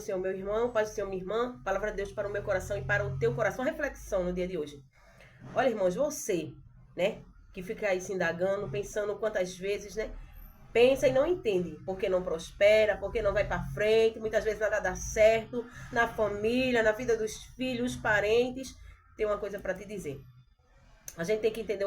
Senhor, meu irmão, paz do Senhor, minha irmã, palavra de Deus para o meu coração e para o teu coração. Reflexão no dia de hoje. Olha, irmãos, você, né, que fica aí se indagando, pensando quantas vezes, né, pensa e não entende, porque não prospera, porque não vai para frente, muitas vezes nada dá certo na família, na vida dos filhos, parentes. Tem uma coisa para te dizer. A gente tem que entender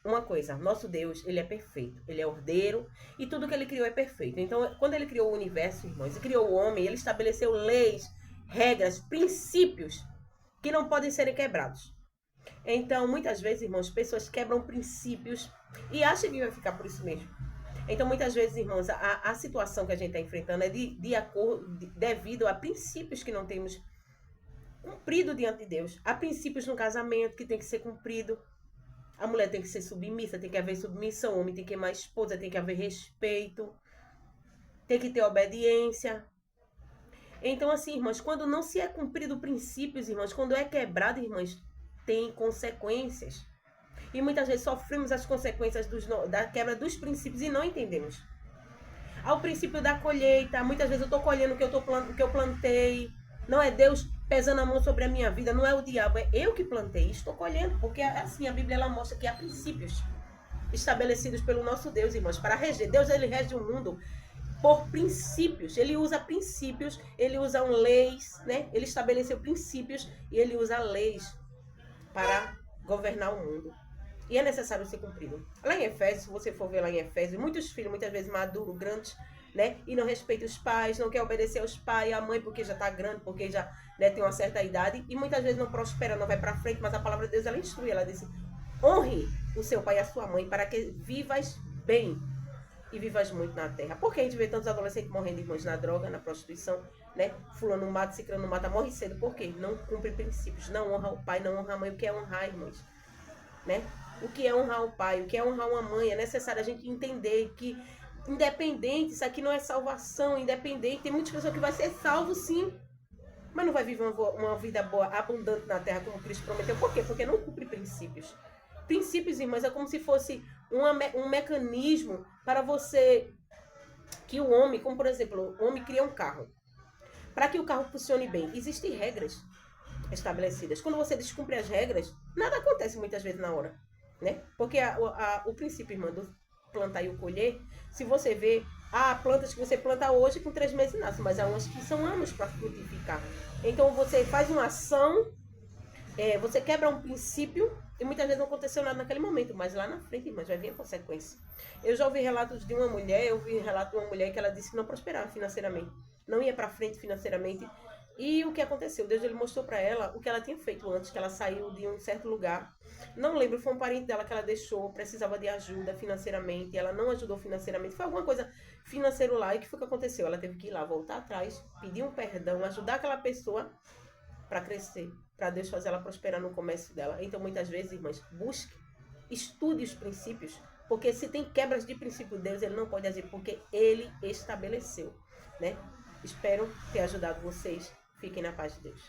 uma coisa. Nosso Deus, ele é perfeito. Ele é ordeiro e tudo que ele criou é perfeito. Então, quando ele criou o universo, irmãos, e criou o homem, ele estabeleceu leis, regras, princípios que não podem serem quebrados. Então, muitas vezes, irmãos, pessoas quebram princípios e acham que vai ficar por isso mesmo. Então, muitas vezes, irmãos, a situação que a gente está enfrentando é devido a princípios que não temos cumprido diante de Deus. Há princípios no casamento que tem que ser cumprido. A mulher tem que ser submissa, tem que haver submissão, o homem tem que amar a esposa, tem que haver respeito, tem que ter obediência. Então, assim, irmãs, quando não se é cumprido princípios, irmãs, quando é quebrado, irmãs, tem consequências. E muitas vezes sofremos as consequências da quebra dos princípios e não entendemos. Ao princípio da colheita, muitas vezes eu estou colhendo o que eu plantei. Não é Deus pesando a mão sobre a minha vida, não é o diabo, é eu que plantei e estou colhendo, porque assim a Bíblia ela mostra que há princípios estabelecidos pelo nosso Deus, irmãos, para reger. Deus ele rege o mundo por princípios. Ele usa princípios, ele usa leis, né? Ele estabeleceu princípios e ele usa leis para governar o mundo. E é necessário ser cumprido. Lá em Efésios, se você for ver lá em Efésios, muitos filhos, muitas vezes maduros, grandes, né? E não respeita os pais, não quer obedecer aos pais, à mãe, porque já está grande, porque já, né, tem uma certa idade. E muitas vezes não prospera, não vai para frente, mas a palavra de Deus, ela instrui, ela disse, honre o seu pai e a sua mãe, para que vivas bem e vivas muito na terra. Por que a gente vê tantos adolescentes morrendo, irmãos, na droga, na prostituição, né? Fulano mata, ciclano mata, morre cedo. Por quê? Não cumpre princípios, não honra o pai, não honra a mãe. O que é honrar, irmãos? Né? O que é honrar o pai, o que é honrar uma mãe. É necessário a gente entender que, independente, isso aqui não é salvação, independente, tem muitas pessoas que vai ser salvo sim, mas não vai viver uma vida boa, abundante na terra, como Cristo prometeu. Por quê? Porque não cumpre princípios. Princípios, irmãos, é como se fosse um mecanismo para você, que o homem, como por exemplo, o homem cria um carro. Para que o carro funcione bem, existem regras estabelecidas. Quando você descumpre as regras, nada acontece muitas vezes na hora, né? Porque o princípio, irmã, do plantar e o colher, se você vê, há plantas que você planta hoje com 3 meses nascem, mas há umas que são anos para frutificar. Então você faz uma ação, você quebra um princípio e muitas vezes não aconteceu nada naquele momento, mas lá na frente, irmã, vai vir a consequência. Eu já ouvi relatos de uma mulher, que ela disse que não prosperava financeiramente, não ia para frente financeiramente. E o que aconteceu? Deus ele mostrou para ela o que ela tinha feito antes, que ela saiu de um certo lugar. Não lembro, foi um parente dela que ela deixou, precisava de ajuda financeiramente, ela não ajudou financeiramente, foi alguma coisa financeira lá. E o que foi que aconteceu? Ela teve que ir lá, voltar atrás, pedir um perdão, ajudar aquela pessoa para crescer, para Deus fazer ela prosperar no comércio dela. Então, muitas vezes, irmãs, busque, estude os princípios, porque se tem quebras de princípio, Deus ele não pode agir, porque ele estabeleceu, né? Espero ter ajudado vocês. Fiquem na paz de Deus.